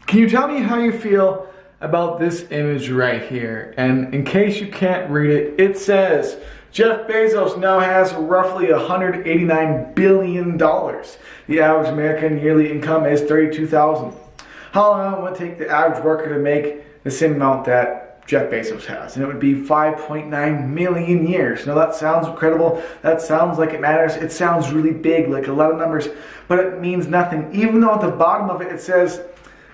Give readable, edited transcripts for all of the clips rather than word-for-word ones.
Can you tell me how you feel about this image right here? And in case you can't read it, it says Jeff Bezos now has roughly $189 billion. The average American yearly income is $32,000. How long would it take the average worker to make the same amount that Jeff Bezos has? And it would be 5.9 million years. Now that sounds incredible. That sounds like it matters. It sounds really big, like a lot of numbers, but it means nothing. Even though at the bottom of it, it says,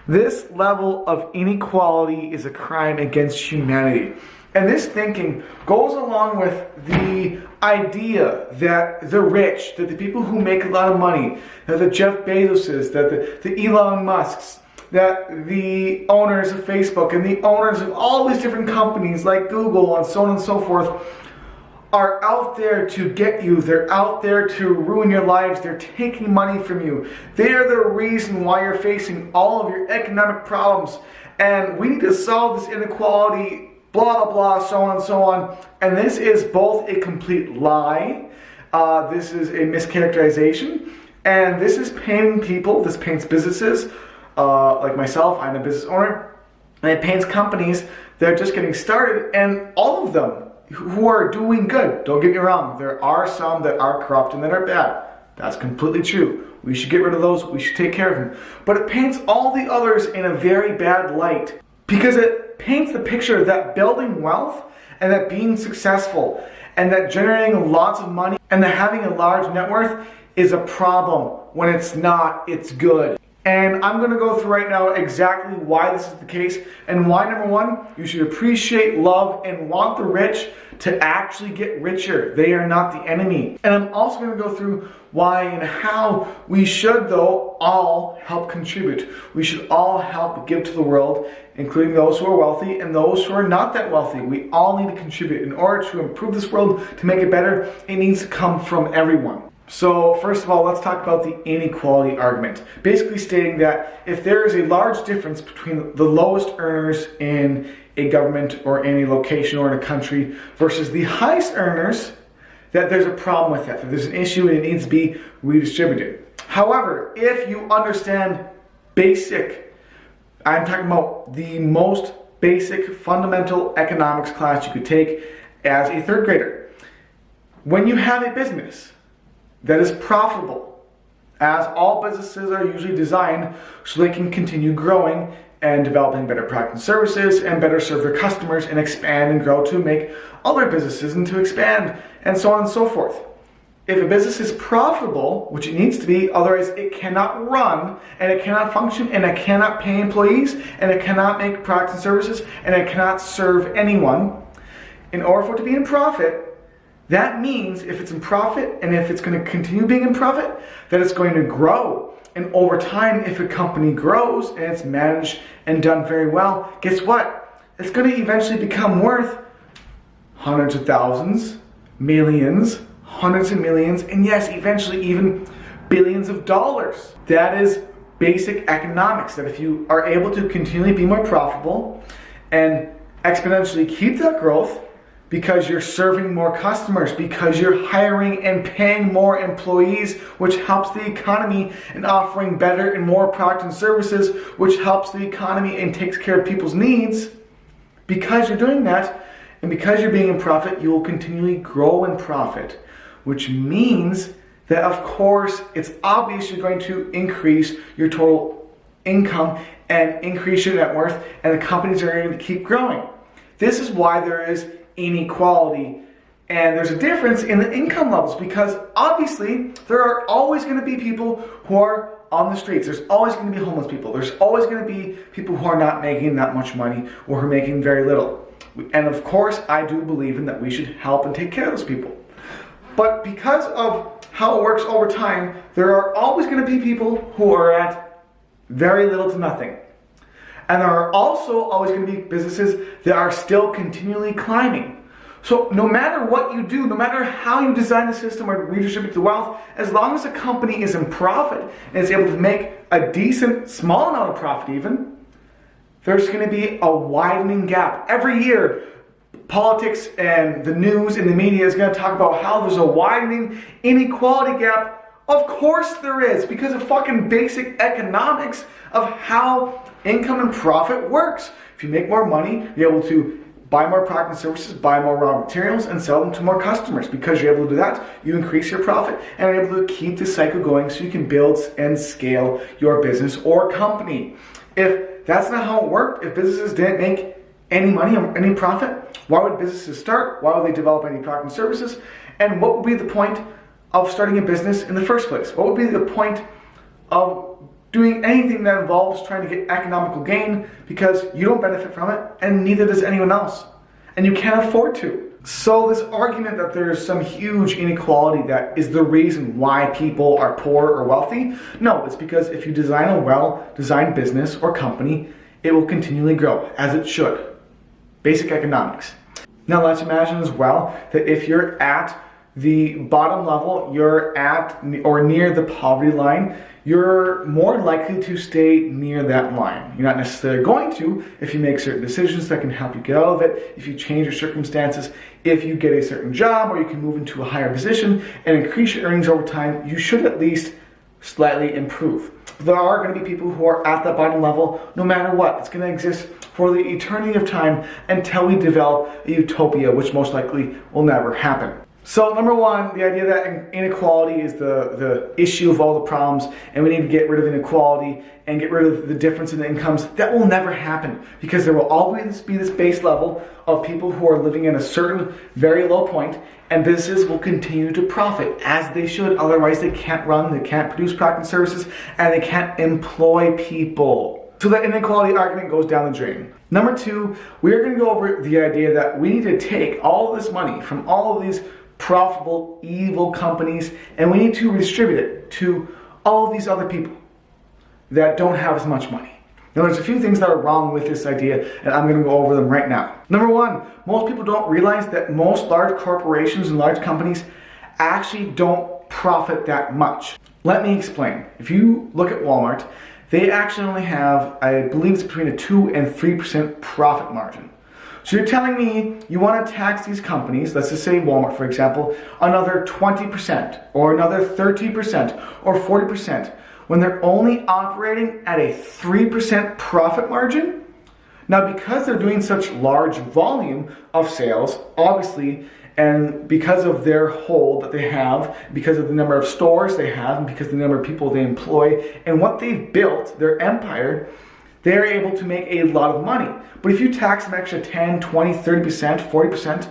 this level of inequality is a crime against humanity. And this thinking goes along with the idea that the rich, that the people who make a lot of money, that the Jeff Bezoses, that the Elon Musks, that the owners of Facebook and the owners of all these different companies like Google and so on and so forth are out there to get you. They're out there to ruin your lives. They're taking money from you. They are the reason why you're facing all of your economic problems. And we need to solve this inequality, blah, blah, blah, so on and so on. And this is both a complete lie. This is a mischaracterization. And this is painting people, this paints businesses, like myself, I'm a business owner. And it paints companies that are just getting started, and all of them who are doing good. Don't get me wrong, there are some that are corrupt and that are bad. That's completely true. We should get rid of those, we should take care of them. But it paints all the others in a very bad light, because it paints the picture that building wealth and that being successful and that generating lots of money and that having a large net worth is a problem, when it's not, it's good. And I'm going to go through right now exactly why this is the case, and why, number one, you should appreciate, love, and want the rich to actually get richer. They are not the enemy. And I'm also going to go through why and how we should, though, all help contribute. We should all help give to the world, including those who are wealthy and those who are not that wealthy. We all need to contribute. In order to improve this world, to make it better, it needs to come from everyone. So first of all, let's talk about the inequality argument. Basically stating that if there is a large difference between the lowest earners in a government or any location or in a country versus the highest earners, that there's a problem with that there's an issue and it needs to be redistributed. However, if you understand basic, I'm talking about the most basic fundamental economics class you could take as a third grader. When you have a business that is profitable, as all businesses are usually designed so they can continue growing and developing better products and services and better serve their customers and expand and grow to make other businesses and to expand and so on and so forth. If a business is profitable, which it needs to be, otherwise it cannot run and it cannot function and it cannot pay employees and it cannot make products and services and it cannot serve anyone. In order for it to be in profit, that means if it's in profit and if it's going to continue being in profit, that it's going to grow. And over time, if a company grows and it's managed and done very well, guess what? It's going to eventually become worth hundreds of thousands, millions, hundreds of millions, and yes, eventually even billions of dollars. That is basic economics, that if you are able to continually be more profitable and exponentially keep that growth, because you're serving more customers, because you're hiring and paying more employees, which helps the economy, and offering better and more products and services, which helps the economy and takes care of people's needs. Because you're doing that, and because you're being in profit, you will continually grow in profit, which means that, of course, it's obvious you're going to increase your total income and increase your net worth, and the companies are going to keep growing. This is why there is inequality, and there's a difference in the income levels, because obviously there are always going to be people who are on the streets. There's always going to be homeless people. There's always going to be people who are not making that much money or who are making very little. And of course, I do believe in that we should help and take care of those people. But because of how it works over time, there are always going to be people who are at very little to nothing. And there are also always going to be businesses that are still continually climbing. So no matter what you do, no matter how you design the system or redistribute the wealth, as long as a company is in profit and is able to make a decent, small amount of profit even, there's going to be a widening gap. Every year, politics and the news and the media is going to talk about how there's a widening inequality gap Of course there is, because of fucking basic economics of how income and profit works. If you make more money, you're able to buy more product and services, buy more raw materials, and sell them to more customers. Because you're able to do that, you increase your profit and are able to keep the cycle going so you can build and scale your business or company. If that's not how it worked, if businesses didn't make any money or any profit, why would businesses start? Why would they develop any product and services? And what would be the point of starting a business in the first place? What would be the point of doing anything that involves trying to get economical gain, because you don't benefit from it and neither does anyone else, and you can't afford to? So this argument that there's some huge inequality that is the reason why people are poor or wealthy, no, it's because if you design a well-designed business or company, it will continually grow, as it should. Basic economics. Now let's imagine as well that if you're at the bottom level, you're at or near the poverty line, you're more likely to stay near that line. You're not necessarily going to if you make certain decisions that can help you get out of it, if you change your circumstances, if you get a certain job, or you can move into a higher position and increase your earnings over time, you should at least slightly improve. There are going to be people who are at that bottom level no matter what. It's going to exist for the eternity of time until we develop a utopia, which most likely will never happen. So number one, the idea that inequality is the issue of all the problems, and we need to get rid of inequality and get rid of the difference in incomes, that will never happen, because there will always be this base level of people who are living in a certain very low point, and businesses will continue to profit as they should. Otherwise they can't run, they can't produce product and services, and they can't employ people. So that inequality argument goes down the drain. Number two, we are going to go over the idea that we need to take all of this money from all of these profitable, evil companies, and we need to redistribute it to all of these other people that don't have as much money. Now, there's a few things that are wrong with this idea, and I'm going to go over them right now. Number one, most people don't realize that most large corporations and large companies actually don't profit that much. Let me explain. If you look at Walmart, they actually only have, I believe it's between a 2 and 3% profit margin. So you're telling me you want to tax these companies, let's just say Walmart for example, another 20% or another 30% or 40% when they're only operating at a 3% profit margin? Now, because they're doing such large volume of sales, obviously, and because of their hold that they have, because of the number of stores they have, and because of the number of people they employ, and what they've built, their empire, they're able to make a lot of money. But if you tax an extra 10, 20, 30%, 40%,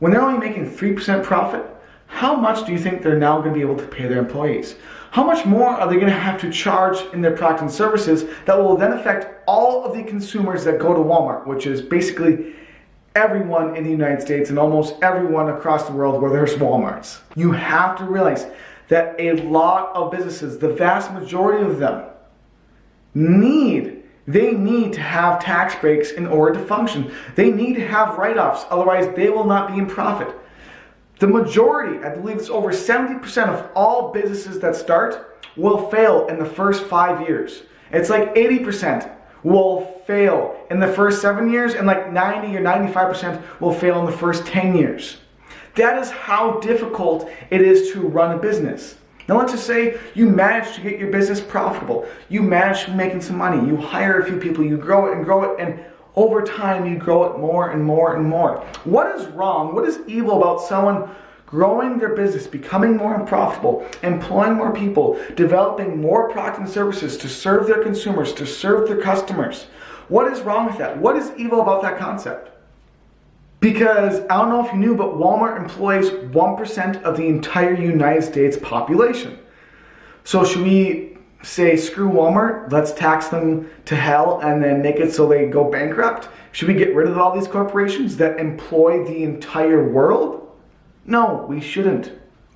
when they're only making 3% profit, how much do you think they're now going to be able to pay their employees? How much more are they going to have to charge in their products and services that will then affect all of the consumers that go to Walmart, which is basically everyone in the United States and almost everyone across the world where there's Walmarts? You have to realize that a lot of businesses, the vast majority of them, need to have tax breaks in order to function. They need to have write-offs, otherwise they will not be in profit. The majority, I believe it's over 70% of all businesses that start will fail in the first 5 years. It's like 80% will fail in the first 7 years, and like 90 or 95% will fail in the first 10 years. That is how difficult it is to run a business. Now let's just say you manage to get your business profitable. You manage making some money. You hire a few people, you grow it, and over time you grow it more and more and more. What is wrong? What is evil about someone growing their business, becoming more profitable, employing more people, developing more products and services to serve their consumers, to serve their customers? What is wrong with that? What is evil about that concept? Because I don't know if you knew, but Walmart employs 1% of the entire United States population. So should we say, screw Walmart, let's tax them to hell and then make it so they go bankrupt? Should we get rid of all these corporations that employ the entire world? No, we shouldn't.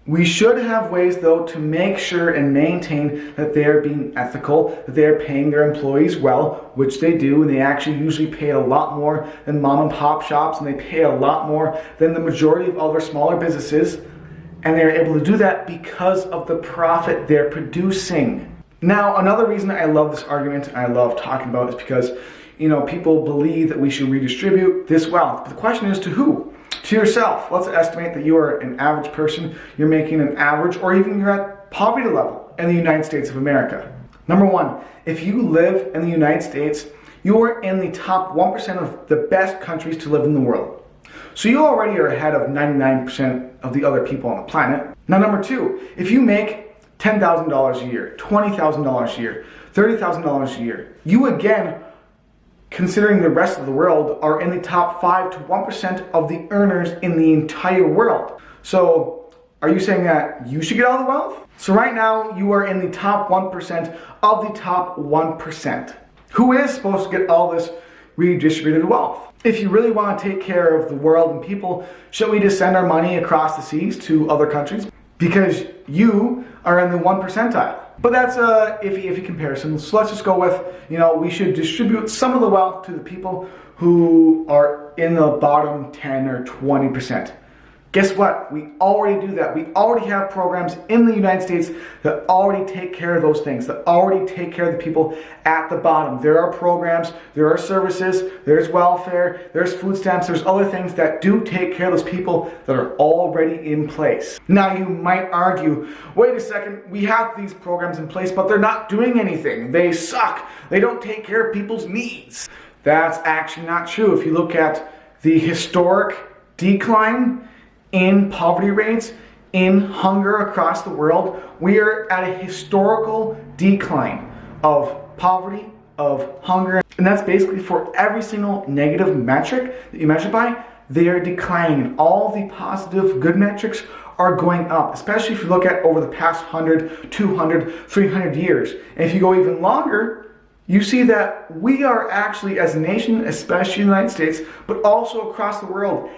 We should have ways, though, to make sure and maintain that they are being ethical, that they are paying their employees well, which they do, and they actually usually pay a lot more than mom and pop shops, and they pay a lot more than the majority of other smaller businesses, and they're able to do that because of the profit they're producing. Now, another reason I love this argument, and I love talking about it, is because, people believe that we should redistribute this wealth. But the question is, to who? To yourself. Let's estimate that you are an average person, you're making an average, or even you're at poverty level in the United States of America. Number one, if you live in the United States, you are in the top 1% of the best countries to live in the world. So you already are ahead of 99% of the other people on the planet. Now, number two, if you make $10,000 a year, $20,000 a year, $30,000 a year, you again, considering the rest of the world, are in the top 5 to 1% of the earners in the entire world. So are you saying that you should get all the wealth? So right now you are in the top 1% of the top 1%. Who is supposed to get all this redistributed wealth? If you really want to take care of the world and people, should we just send our money across the seas to other countries? Because you are in the 1 percentile. But that's a iffy comparison. So let's just go with, we should distribute some of the wealth to the people who are in the bottom 10 or 20%. Guess what? We already do that. We already have programs in the United States that already take care of those things, that already take care of the people at the bottom. There are programs, there are services, there's welfare, there's food stamps, there's other things that do take care of those people that are already in place. Now you might argue, wait a second, we have these programs in place, but they're not doing anything. They suck. They don't take care of people's needs. That's actually not true. If you look at the historic decline in poverty rates, in hunger across the world, we are at a historical decline of poverty, of hunger, and that's basically for every single negative metric that you measure by, they are declining, and all the positive good metrics are going up, especially if you look at over the past 100, 200, 300 years. And if you go even longer, you see that we are actually, as a nation, especially in the United States, but also across the world,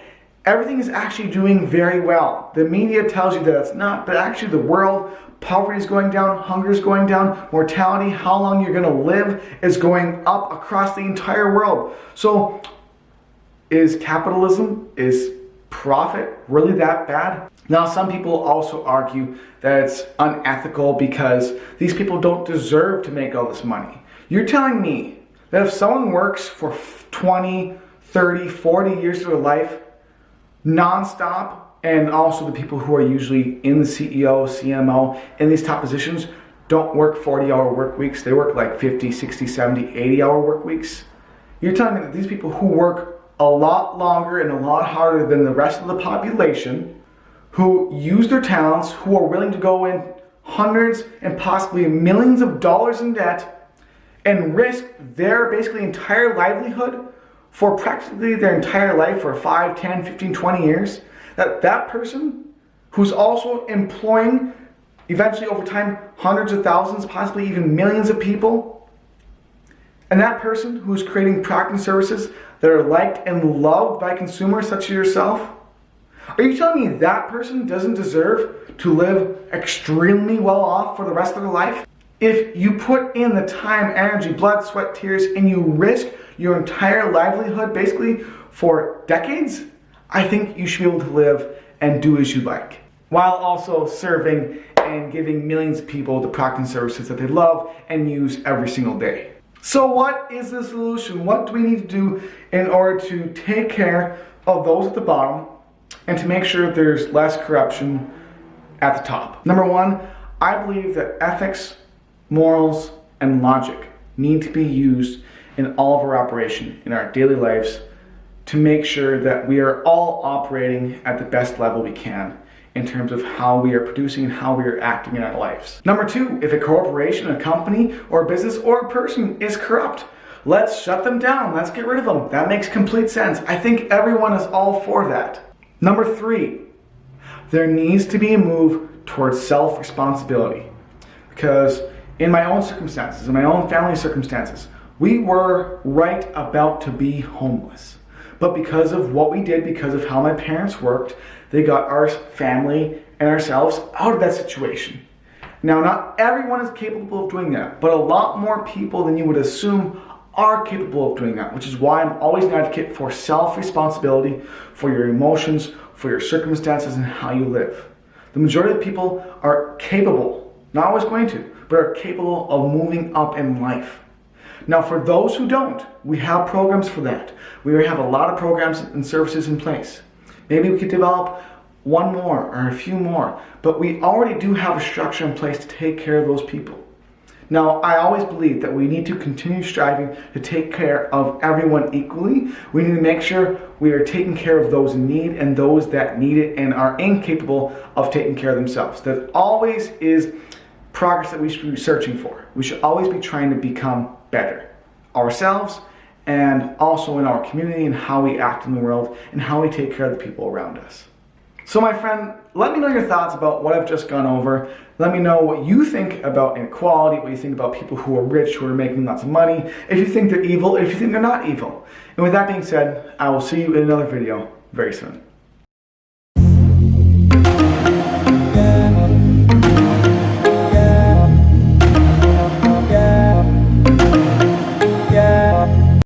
everything is actually doing very well. The media tells you that it's not, but actually the world, poverty is going down, hunger is going down, mortality, how long you're gonna live is going up across the entire world. So is capitalism, is profit really that bad? Now, some people also argue that it's unethical because these people don't deserve to make all this money. You're telling me that if someone works for 20, 30, 40 years of their life, non-stop, and also the people who are usually in the CEO, CMO, in these top positions, don't work 40-hour work weeks. They work like 50, 60, 70, 80-hour work weeks. You're telling me that these people who work a lot longer and a lot harder than the rest of the population, who use their talents, who are willing to go in hundreds and possibly millions of dollars in debt and risk their basically entire livelihood for practically their entire life for 5, 10, 15, 20 years, that person who's also employing eventually over time hundreds of thousands, possibly even millions of people, and that person who's creating product and services that are liked and loved by consumers such as yourself, are you telling me that person doesn't deserve to live extremely well off for the rest of their life? If you put in the time, energy, blood, sweat, tears, and you risk your entire livelihood basically for decades, I think you should be able to live and do as you like, while also serving and giving millions of people the product and services that they love and use every single day. So what is the solution? What do we need to do in order to take care of those at the bottom and to make sure there's less corruption at the top? Number one, I believe that ethics, morals, and logic need to be used in all of our operation, in our daily lives, to make sure that we are all operating at the best level we can in terms of how we are producing and how we are acting in our lives. Number two, if a corporation, a company, or a business, or a person is corrupt, let's shut them down. Let's get rid of them. That makes complete sense. I think everyone is all for that. Number three, there needs to be a move towards self-responsibility. Because in my own circumstances, in my own family circumstances, we were right about to be homeless. But because of what we did, because of how my parents worked, they got our family and ourselves out of that situation. Now, not everyone is capable of doing that, but a lot more people than you would assume are capable of doing that, which is why I'm always an advocate for self-responsibility for your emotions, for your circumstances, and how you live. The majority of people are capable, not always going to, but are capable of moving up in life. Now, for those who don't, we have programs for that. We have a lot of programs and services in place. Maybe we could develop one more or a few more, but we already do have a structure in place to take care of those people. Now, I always believe that we need to continue striving to take care of everyone equally. We need to make sure we are taking care of those in need and those that need it and are incapable of taking care of themselves. That always is progress that we should be searching for. We should always be trying to become better ourselves and also in our community and how we act in the world and how we take care of the people around us. So my friend, let me know your thoughts about what I've just gone over. Let me know what you think about inequality, what you think about people who are rich, who are making lots of money, if you think they're evil, if you think they're not evil. And with that being said, I will see you in another video very soon.